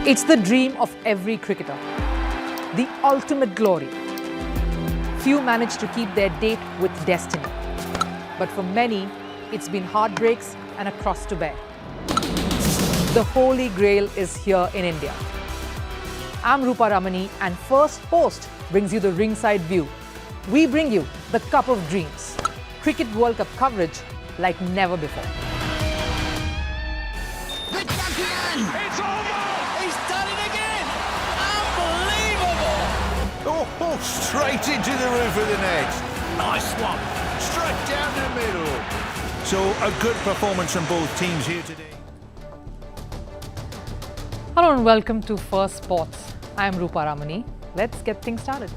It's the dream of every cricketer, the ultimate glory. Few manage to keep their date with destiny. But for many, it's been heartbreaks and a cross to bear. The Holy Grail is here in India. I'm Rupha Ramani, and Firstpost brings you the ringside view. We bring you the Cup of Dreams. Cricket World Cup coverage like never before. The champion! It's over! He's done it again! Unbelievable! Oh, straight into the roof of the net. Nice one! Straight down the middle. So a good performance from both teams here today. Hello and welcome to Firstpost. I'm Rupha Ramani. Let's get things started.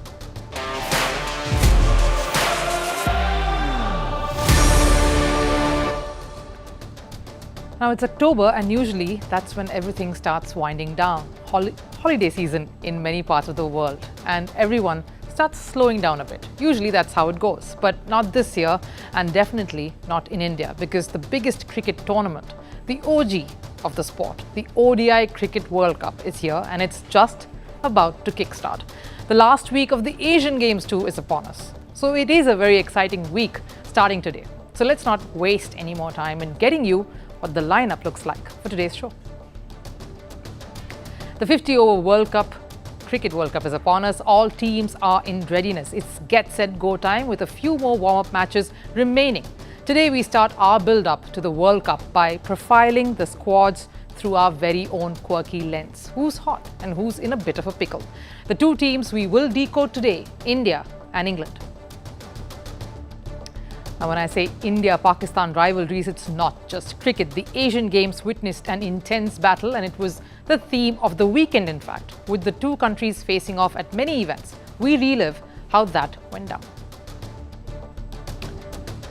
Now it's October, and usually that's when everything starts winding down. Holiday season in many parts of the world, and everyone starts slowing down a bit. Usually that's how it goes, but not this year, and definitely not in India, because the biggest cricket tournament, the OG of the sport, the ODI Cricket World Cup is here, and it's just about to kickstart. The last week of the Asian Games too is upon us. So it is a very exciting week starting today. So let's not waste any more time in getting you what the lineup looks like for today's show. The 50-over World Cup, Cricket World Cup is upon us. All teams are in readiness. It's get, set, go time with a few more warm-up matches remaining. Today we start our build-up to the World Cup by profiling the squads through our very own quirky lens. Who's hot and who's in a bit of a pickle? The two teams we will decode today, India and England. Now, when I say India-Pakistan rivalries, it's not just cricket. The Asian Games witnessed an intense battle, and it was the theme of the weekend, in fact, with the two countries facing off at many events. We relive how that went down.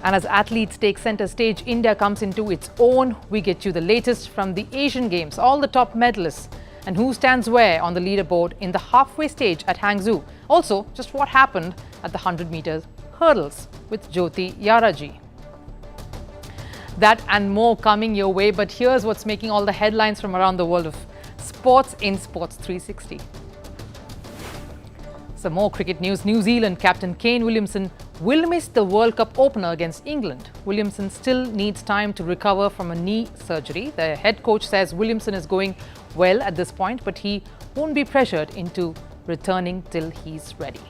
And as athletes take center stage, India comes into its own. We get you the latest from the Asian Games, all the top medalists, and who stands where on the leaderboard in the halfway stage at Hangzhou. Also, just what happened at the 100 meters hurdles with Jyoti Yaraji. That and more coming your way, but here's what's making all the headlines from around the world of sports in Sports 360. Some more cricket news. New Zealand captain Kane Williamson will miss the World Cup opener against England. Williamson still needs time to recover from a knee surgery. The head coach says Williamson is going well at this point, but he won't be pressured into returning till he's ready.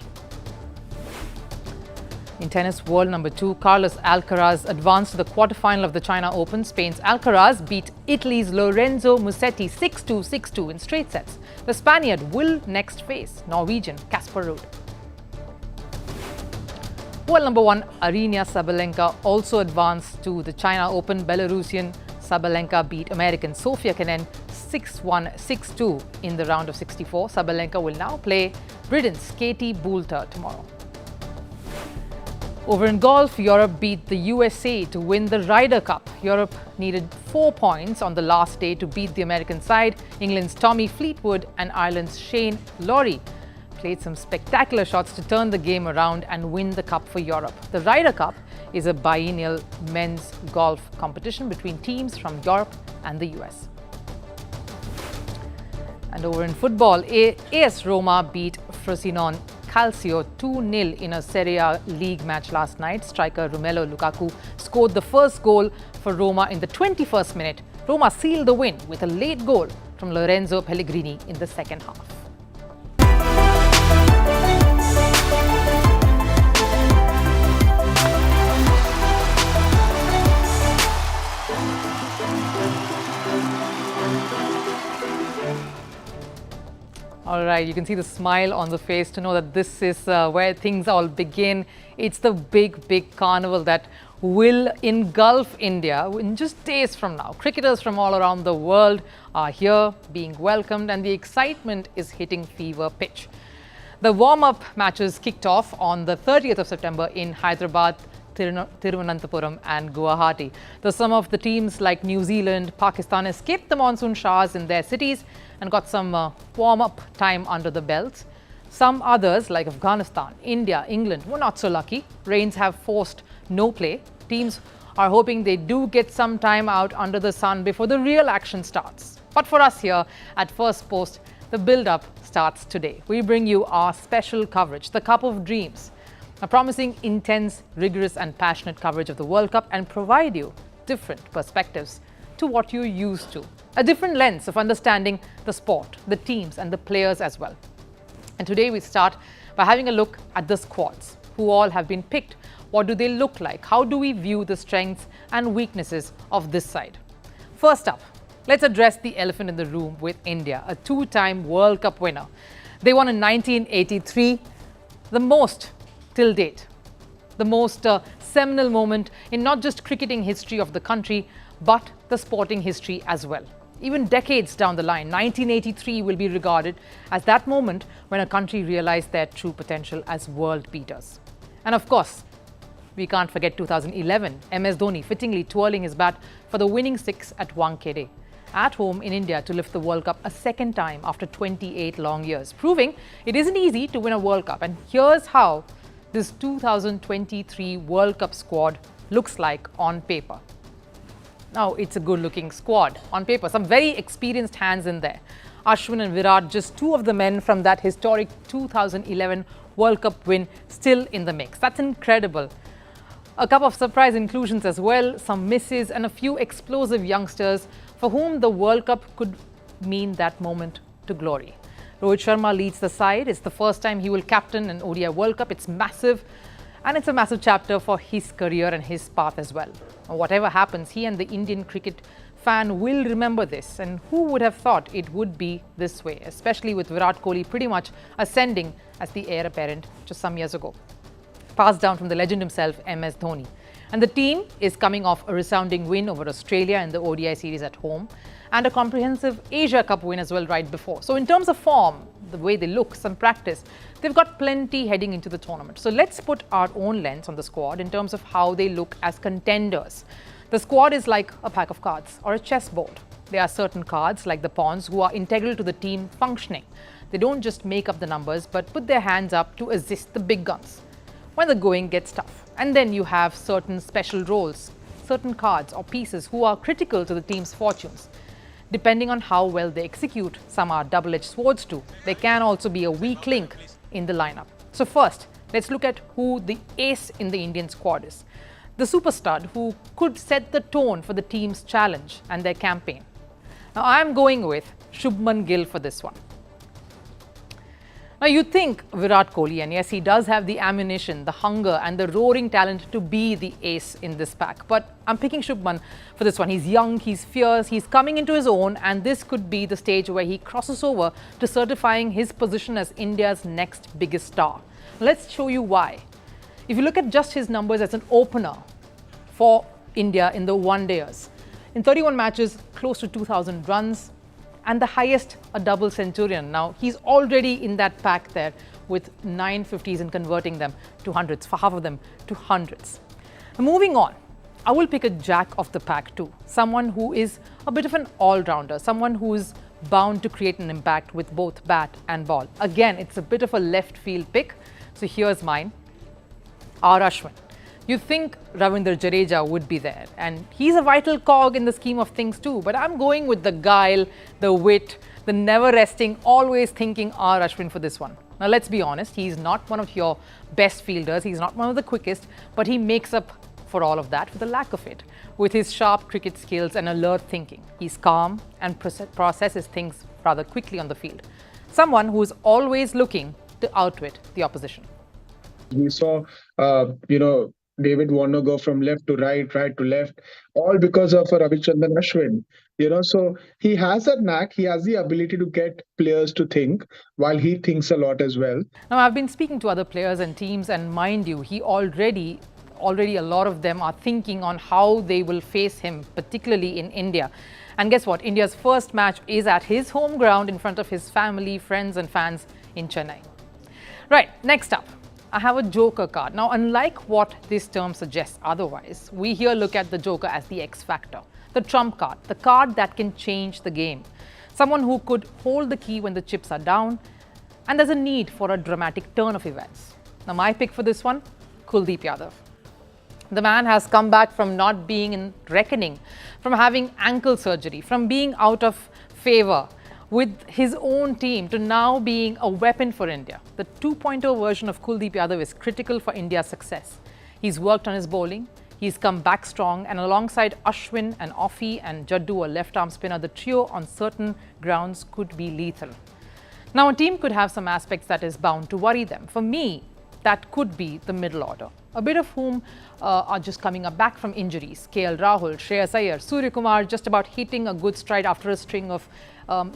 In tennis, world number 2, Carlos Alcaraz advanced to the quarterfinal of the China Open. Spain's Alcaraz beat Italy's Lorenzo Musetti 6-2, 6-2 in straight sets. The Spaniard will next face Norwegian Casper Ruud. World number 1, Aryna Sabalenka also advanced to the China Open. Belarusian Sabalenka beat American Sofia Kenin 6-1, 6-2 in the round of 64. Sabalenka will now play Britain's Katie Boulter tomorrow. Over in golf, Europe beat the USA to win the Ryder Cup. Europe needed 4 points on the last day to beat the American side. England's Tommy Fleetwood and Ireland's Shane Lowry played some spectacular shots to turn the game around and win the cup for Europe. The Ryder Cup is a biennial men's golf competition between teams from Europe and the US. And over in football, AS Roma beat Frosinone Calcio 2-0 in a Serie A league match last night. Striker Romelu Lukaku scored the first goal for Roma in the 21st minute. Roma sealed the win with a late goal from Lorenzo Pellegrini in the second half. All right, you can see the smile on the face to know that this is where things all begin. It's the big carnival that will engulf India in just days from now. Cricketers from all around the world are here being welcomed, and the excitement is hitting fever pitch. The warm-up matches kicked off on the 30th of September in Hyderabad, Thiruvananthapuram and Guwahati. Though some of the teams like New Zealand, Pakistan escaped the monsoon showers in their cities and got some warm-up time under the belts. Some others like Afghanistan, India, England were not so lucky. Rains have forced no play. Teams are hoping they do get some time out under the sun before the real action starts. But for us here at Firstpost, the build-up starts today. We bring you our special coverage, the Cup of Dreams, promising intense, rigorous and passionate coverage of the World Cup and provide you different perspectives to what you're used to. A different lens of understanding the sport, the teams and the players as well. And today we start by having a look at the squads, who all have been picked. What do they look like? How do we view the strengths and weaknesses of this side? First up, let's address the elephant in the room with India, a two-time World Cup winner. They won in 1983, the most till date, the most seminal moment in not just cricketing history of the country, but the sporting history as well. Even decades down the line, 1983 will be regarded as that moment when a country realized their true potential as world beaters. And of course, we can't forget 2011, MS Dhoni fittingly twirling his bat for the winning six at Wankhede, at home in India to lift the World Cup a second time after 28 long years, proving it isn't easy to win a World Cup. And here's how this 2023 World Cup squad looks like on paper. Now, it's a good-looking squad on paper. Some very experienced hands in there. Ashwin and Virat, just two of the men from that historic 2011 World Cup win, still in the mix. That's incredible. A couple of surprise inclusions as well, some misses and a few explosive youngsters for whom the World Cup could mean that moment to glory. Rohit Sharma leads the side. It's the first time he will captain an ODI World Cup. It's massive. And it's a massive chapter for his career and his path as well. Whatever happens, he and the Indian cricket fan will remember this. And who would have thought it would be this way, especially with Virat Kohli pretty much ascending as the heir apparent just some years ago. Passed down from the legend himself, MS Dhoni. And the team is coming off a resounding win over Australia in the ODI series at home and a comprehensive Asia Cup win as well right before. So in terms of form, the way they look, some practice, they've got plenty heading into the tournament. So let's put our own lens on the squad in terms of how they look as contenders. The squad is like a pack of cards or a chessboard. There are certain cards like the pawns who are integral to the team functioning. They don't just make up the numbers but put their hands up to assist the big guns when the going gets tough. And then you have certain special roles, certain cards or pieces who are critical to the team's fortunes. Depending on how well they execute, some are double-edged swords too. They can also be a weak link in the lineup. So first, let's look at who the ace in the Indian squad is. The superstar who could set the tone for the team's challenge and their campaign. Now I'm going with Shubman Gill for this one. Now you think Virat Kohli, and yes, he does have the ammunition, the hunger and the roaring talent to be the ace in this pack. But I'm picking Shubman for this one. He's young, he's fierce, he's coming into his own, and this could be the stage where he crosses over to certifying his position as India's next biggest star. Let's show you why. If you look at just his numbers as an opener for India in the one-dayers, in 31 matches, close to 2,000 runs, and the highest, a double centurion. Now, he's already in that pack there with 950s and converting them to hundreds, for half of them to hundreds. Moving on, I will pick a jack of the pack too. Someone who is a bit of an all-rounder, someone who is bound to create an impact with both bat and ball. Again, it's a bit of a left field pick. So here's mine, R. Ashwin. You'd think Ravindra Jadeja would be there, and he's a vital cog in the scheme of things too. But I'm going with the guile, the wit, the never-resting, always thinking R. Ashwin for this one. Now let's be honest, he's not one of your best fielders, he's not one of the quickest, but he makes up for all of that with the lack of it. With his sharp cricket skills and alert thinking, he's calm and processes things rather quickly on the field. Someone who is always looking to outwit the opposition. We saw, David Warner go from left to right, right to left, all because of Ravichandran Ashwin. So he has that knack. He has the ability to get players to think while he thinks a lot as well. Now, I've been speaking to other players and teams, and mind you, he already a lot of them are thinking on how they will face him, particularly in India. And guess what? India's first match is at his home ground in front of his family, friends and fans in Chennai. Right, next up, I have a joker card. Now, unlike what this term suggests otherwise, we here look at the joker as the X factor, the trump card, the card that can change the game. Someone who could hold the key when the chips are down, and there's a need for a dramatic turn of events. Now, my pick for this one, Kuldeep Yadav. The man has come back from not being in reckoning, from having ankle surgery, from being out of favour with his own team to now being a weapon for India. The 2.0 version of Kuldeep Yadav is critical for India's success. He's worked on his bowling, he's come back strong, and alongside Ashwin and Offie and Jaddu, a left-arm spinner, the trio on certain grounds could be lethal. Now, a team could have some aspects that is bound to worry them. For me, that could be the middle order, a bit of whom are just coming up back from injuries. KL Rahul, Shreyas Iyer, Surya Kumar just about hitting a good stride after a string of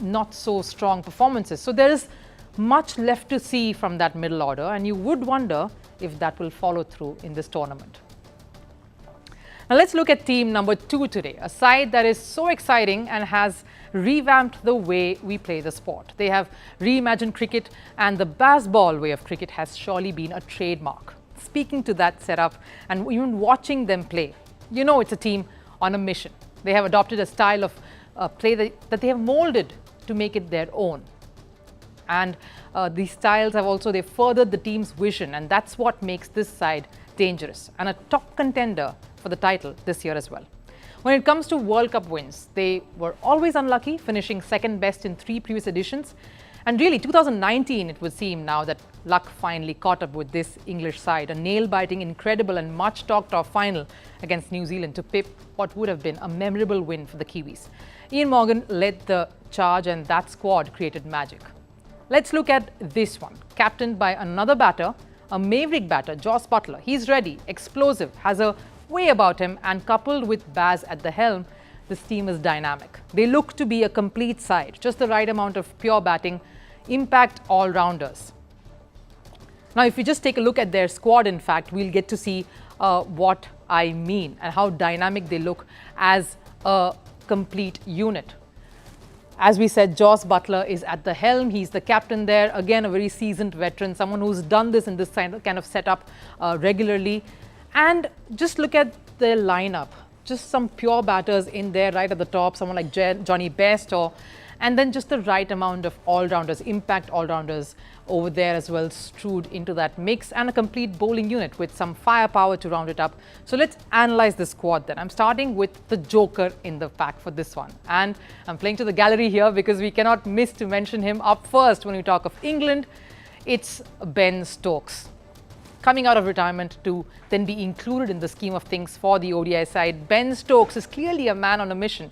not so strong performances. So there is much left to see from that middle order, and you would wonder if that will follow through in this tournament. Now let's look at team number 2 today, a side that is so exciting and has revamped the way we play the sport. They have reimagined cricket, and the baseball way of cricket has surely been a trademark. Speaking to that setup and even watching them play, you know it's a team on a mission. They have adopted a style of play that they have molded to make it their own. And these styles have also, they furthered the team's vision, and that's what makes this side dangerous and a top contender for the title this year as well. When it comes to World Cup wins, they were always unlucky, finishing second best in 3 previous editions. And really, 2019, it would seem now that luck finally caught up with this English side. A nail-biting, incredible and much talked-of final against New Zealand to pip what would have been a memorable win for the Kiwis. Ian Morgan led the charge, and that squad created magic. Let's look at this one, captained by another batter, a maverick batter, Jos Buttler. He's ready, explosive, has a way about him, and coupled with Baz at the helm, this team is dynamic. They look to be a complete side, just the right amount of pure batting, impact all-rounders. Now, if you just take a look at their squad, in fact, we'll get to see what I mean and how dynamic they look as a complete unit. As we said, Jos Buttler is at the helm. He's the captain there. Again, a very seasoned veteran, someone who's done this in this kind of setup regularly. And just look at their lineup. Just some pure batters in there right at the top, someone like Johnny Best, and then just the right amount of all-rounders, impact all-rounders over there as well, strewed into that mix, and a complete bowling unit with some firepower to round it up. So let's analyze the squad then. I'm starting with the joker in the pack for this one. And I'm playing to the gallery here because we cannot miss to mention him up first when we talk of England. It's Ben Stokes. Coming out of retirement to then be included in the scheme of things for the ODI side, Ben Stokes is clearly a man on a mission.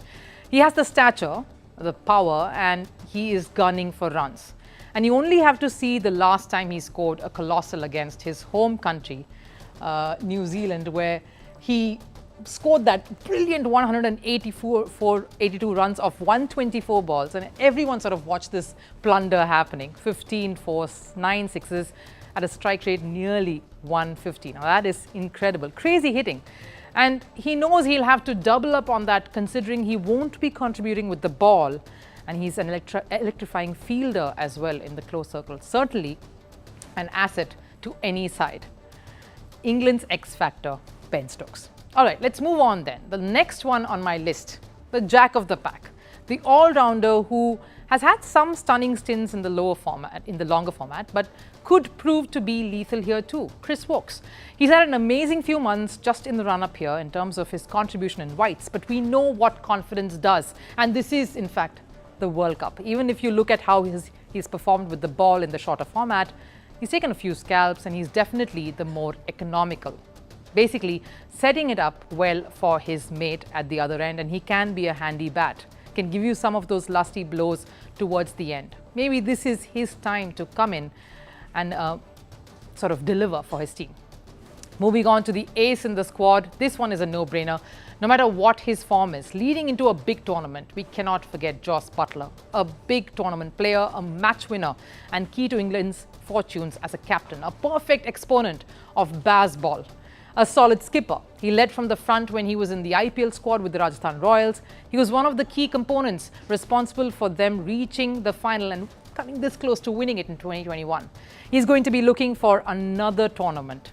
He has the stature, the power, and he is gunning for runs. And you only have to see the last time he scored a colossal against his home country, New Zealand, where he scored that brilliant 82 runs of 124 balls, and everyone sort of watched this plunder happening. 15 fours, 9 sixes at a strike rate nearly 150. Now that is incredible, crazy hitting. And he knows he'll have to double up on that, considering he won't be contributing with the ball, and he's an electrifying fielder as well in the close circle. Certainly an asset to any side. England's X factor, Ben Stokes. All right, let's move on then. The next one on my list, the jack of the pack, the all-rounder who has had some stunning stints in the longer format, but could prove to be lethal here too, Chris Woakes. He's had an amazing few months just in the run-up here in terms of his contribution in whites, but we know what confidence does, and this is, in fact, the World Cup. Even if you look at how he's performed with the ball in the shorter format, he's taken a few scalps, and he's definitely the more economical. Basically, setting it up well for his mate at the other end, and he can be a handy bat. Can give you some of those lusty blows towards the end. Maybe this is his time to come in and sort of deliver for his team. Moving on to the ace in the squad, this one is a no-brainer. No matter what his form is, leading into a big tournament, we cannot forget Jos Buttler, a big tournament player, a match winner, and key to England's fortunes as a captain, a perfect exponent of baseball. A solid skipper. He led from the front when he was in the IPL squad with the Rajasthan Royals. He was one of the key components responsible for them reaching the final and coming this close to winning it in 2021. He's going to be looking for another tournament,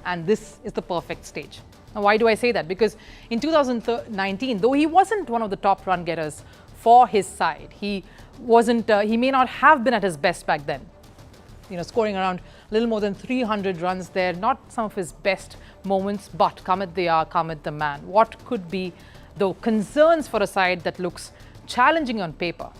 and this is the perfect stage. Now, why do I say that? Because in 2019, though he wasn't one of the top run getters for his side, he may not have been at his best back then. You know, scoring around a little more than 300 runs there, not some of his best moments, but cometh the hour, cometh the man. What could be, though, concerns for a side that looks challenging on paper?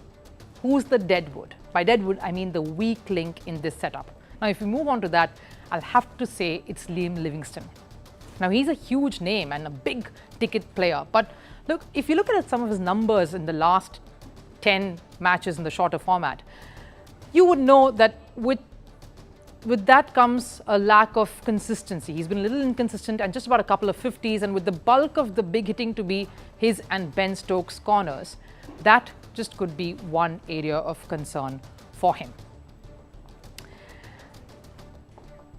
Who's the deadwood? By deadwood, I mean the weak link in this setup. Now, if we move on to that, I'll have to say it's Liam Livingstone. Now, he's a huge name and a big ticket player. But look, if you look at some of his numbers in the last 10 matches in the shorter format, you would know that with that comes a lack of consistency. He's been a little inconsistent and just about a couple of 50s, and with the bulk of the big hitting to be his and Ben Stokes' corners, that just could be one area of concern for him.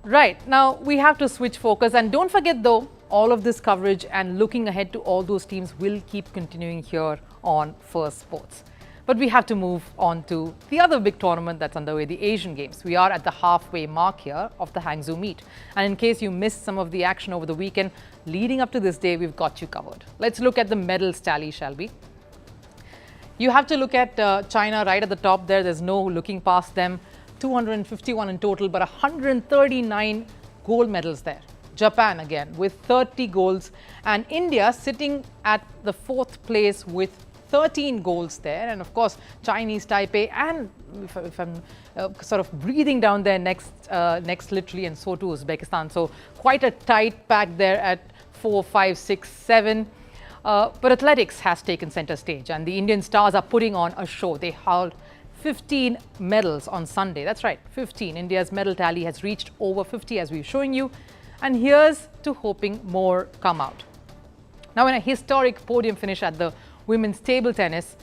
Right, now we have to switch focus, and don't forget though, all of this coverage and looking ahead to all those teams will keep continuing here on Firstpost. But we have to move on to the other big tournament that's underway, the Asian Games. We are at the halfway mark here of the Hangzhou meet. And in case you missed some of the action over the weekend, leading up to this day, we've got you covered. Let's look at the medals tally, shall we? You have to look at China right at the top there. There's no looking past them. 251 in total, but 139 gold medals there. Japan again with 30 golds, and India sitting at the 4th place with 13 golds there. And of course, Chinese Taipei, and if I'm sort of breathing down there next literally, and so too Uzbekistan. So quite a tight pack there at 4, 5, 6, 7. But athletics has taken center stage, and the Indian stars are putting on a show. They hauled 15 medals on Sunday. That's right, 15. India's medal tally has reached over 50 as we're showing you. And here's to hoping more come out. Now, in a historic podium finish at the women's table tennis,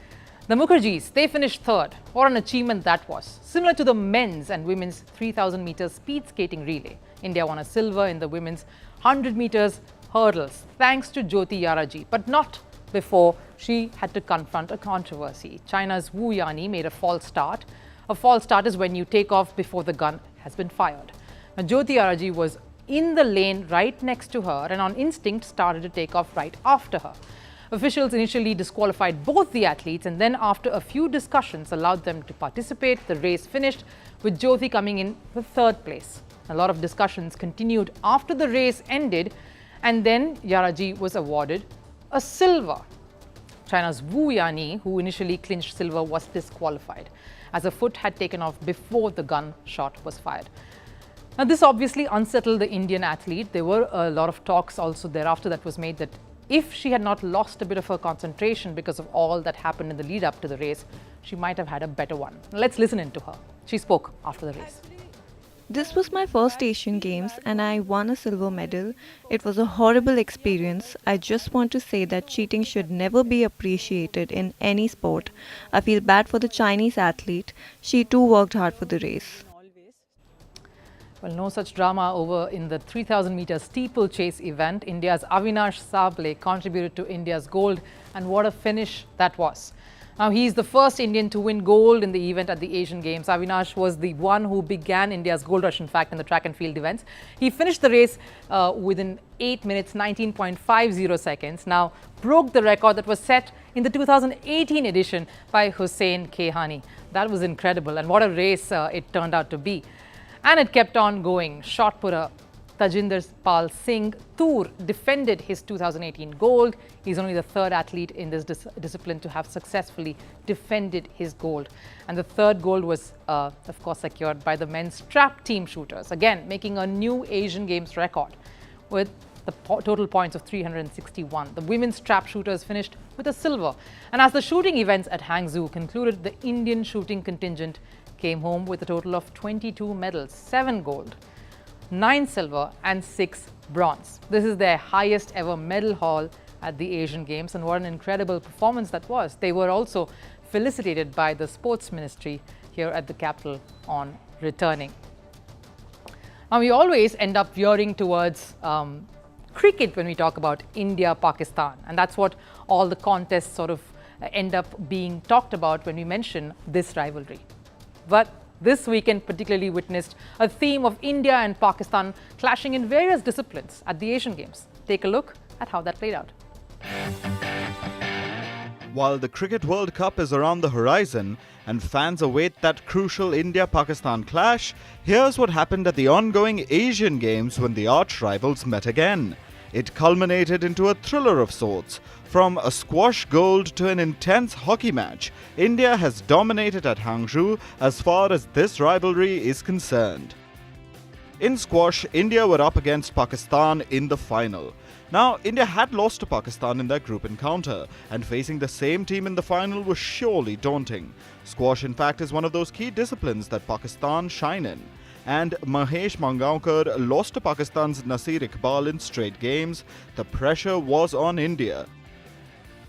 the Mukherjees, they finished 3rd. What an achievement that was. Similar to the men's and women's 3,000 meters speed skating relay. India won a silver in the women's 100 meters hurdles thanks to Jyoti Yaraji, but not before she had to confront a controversy. China's Wu Yani made a false start. A false start is when you take off before the gun has been fired. Now, Jyoti Yaraji was in the lane right next to her and on instinct started to take off right after her. Officials initially disqualified both the athletes, and then after a few discussions allowed them to participate. The race finished with Jyoti coming in the 3rd place. A lot of discussions continued after the race ended, and then Yaraji was awarded a silver. China's Wu Yani, who initially clinched silver, was disqualified as her foot had taken off before the gun shot was fired. Now, this obviously unsettled the Indian athlete. There were a lot of talks also thereafter that was made that if she had not lost a bit of her concentration because of all that happened in the lead up to the race, she might have had a better one. Let's listen in to her. She spoke after the race. This was my first Asian Games and I won a silver medal. It was a horrible experience. I just want to say that cheating should never be appreciated in any sport. I feel bad for the Chinese athlete. She too worked hard for the race. Well, no such drama over in the 3,000 meter steeplechase event. India's Avinash Sable contributed to India's gold, and what a finish that was. Now, he's the first Indian to win gold in the event at the Asian Games. Avinash was the one who began India's gold rush, in fact, in the track and field events. He finished the race within 8 minutes, 19.50 seconds. Now, broke the record that was set in the 2018 edition by Hussein Kehani. That was incredible, and what a race it turned out to be. And it kept on going. Shot putter Tajinder Pal Singh Toor defended his 2018 gold. He's only the 3rd athlete in this discipline to have successfully defended his gold. And the 3rd gold was, of course, secured by the men's trap team shooters, again making a new Asian Games record with the total points of 361. The women's trap shooters finished with a silver. And as the shooting events at Hangzhou concluded, the Indian shooting contingent came home with a total of 22 medals, 7 gold, 9 silver and 6 bronze. This is their highest ever medal haul at the Asian Games, and what an incredible performance that was. They were also felicitated by the Sports Ministry here at the capital on returning. Now, we always end up veering towards cricket when we talk about India-Pakistan, and that's what all the contests sort of end up being talked about when we mention this rivalry. But this weekend particularly witnessed a theme of India and Pakistan clashing in various disciplines at the Asian Games. Take a look at how that played out. While the Cricket World Cup is around the horizon and fans await that crucial India-Pakistan clash, here's what happened at the ongoing Asian Games when the arch rivals met again. it culminated into a thriller of sorts. From a squash gold to an intense hockey match, India has dominated at Hangzhou as far as this rivalry is concerned. In squash, India were up against Pakistan in the final. Now, India had lost to Pakistan in their group encounter, and facing the same team in the final was surely daunting. Squash, in fact, is one of those key disciplines that Pakistan shine in. And Mahesh Mangaonkar lost to Pakistan's Nasir Iqbal in straight games. The pressure was on India.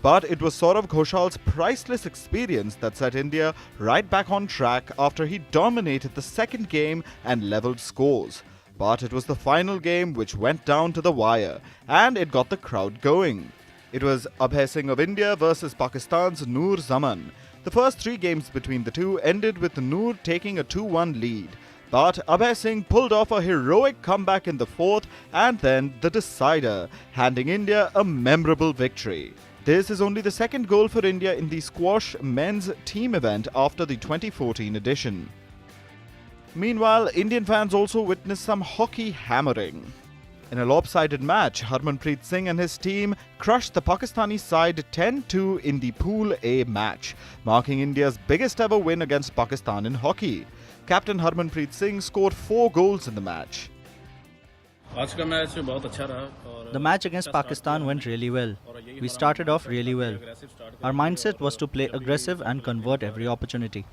But it was Saurav Ghoshal's priceless experience that set India right back on track after he dominated the second game and levelled scores. But it was the final game which went down to the wire, and it got the crowd going. It was Abhay Singh of India versus Pakistan's Noor Zaman. The first 3 games between the two ended with Noor taking a 2-1 lead. But Abhay Singh pulled off a heroic comeback in the 4th and then the decider, handing India a memorable victory. This is only the second goal for India in the squash men's team event after the 2014 edition. Meanwhile, Indian fans also witnessed some hockey hammering. In a lopsided match, Harmanpreet Singh and his team crushed the Pakistani side 10-2 in the Pool A match, marking India's biggest ever win against Pakistan in hockey. Captain Harmanpreet Singh scored 4 goals in the match. The match against Pakistan went really well. We started off really well. Our mindset was to play aggressive and convert every opportunity.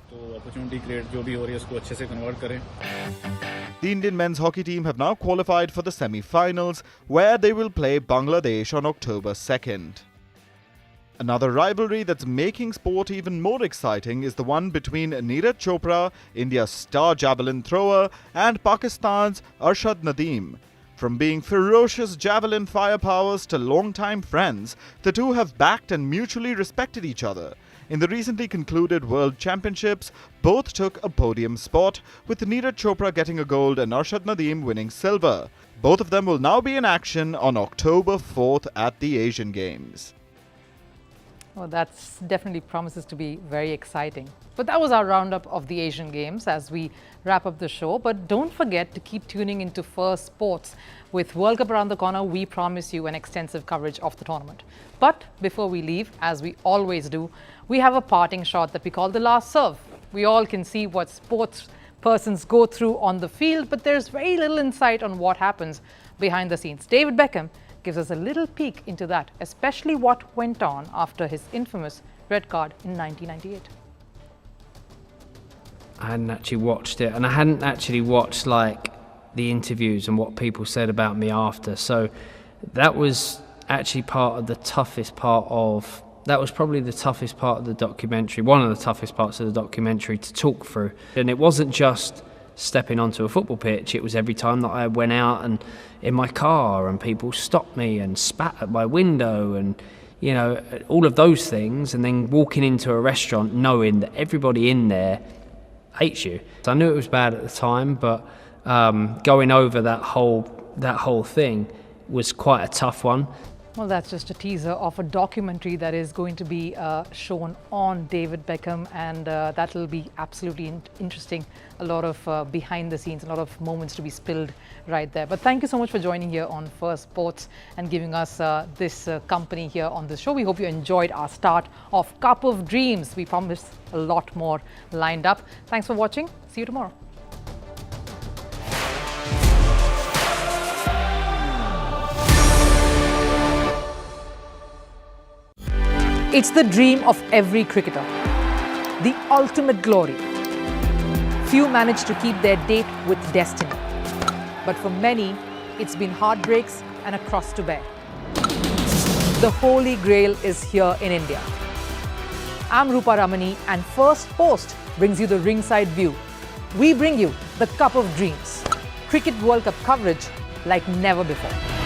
The Indian men's hockey team have now qualified for the semi-finals, where they will play Bangladesh on October 2nd. Another rivalry that's making sport even more exciting is the one between Neeraj Chopra, India's star javelin thrower, and Pakistan's Arshad Nadeem. From being ferocious javelin firepowers to longtime friends, the two have backed and mutually respected each other. In the recently concluded World Championships, both took a podium spot, with Neeraj Chopra getting a gold and Arshad Nadeem winning silver. Both of them will now be in action on October 4th at the Asian Games. Well, that definitely promises to be very exciting. But that was our roundup of the Asian Games as we wrap up the show. But don't forget to keep tuning into Firstpost. With World Cup around the corner, we promise you an extensive coverage of the tournament. But before we leave, as we always do, we have a parting shot that we call the last serve. We all can see what sports persons go through on the field, but there's very little insight on what happens behind the scenes. David Beckham gives us a little peek into that, especially what went on after his infamous red card in 1998. I hadn't actually watched it, and I hadn't actually watched like the interviews and what people said about me after. So that was actually part of the toughest part of, that was probably the toughest part of the documentary, one of the toughest parts of the documentary to talk through. And it wasn't just stepping onto a football pitch, it was every time that I went out and in my car and people stopped me and spat at my window and, you know, all of those things, and then walking into a restaurant knowing that everybody in there hates you. So I knew it was bad at the time, but going over that whole thing was quite a tough one. Well, that's just a teaser of a documentary that is going to be shown on David Beckham, and that will be absolutely interesting. A lot of behind the scenes, a lot of moments to be spilled right there. But thank you so much for joining here on Firstpost and giving us this company here on the show. We hope you enjoyed our start of Cup of Dreams. We promise a lot more lined up. Thanks for watching. See you tomorrow. It's the dream of every cricketer, the ultimate glory. Few manage to keep their date with destiny. But for many, it's been heartbreaks and a cross to bear. The Holy Grail is here in India. I'm Rupha Ramani, and Firstpost brings you the ringside view. We bring you the Cup of Dreams. Cricket World Cup coverage like never before.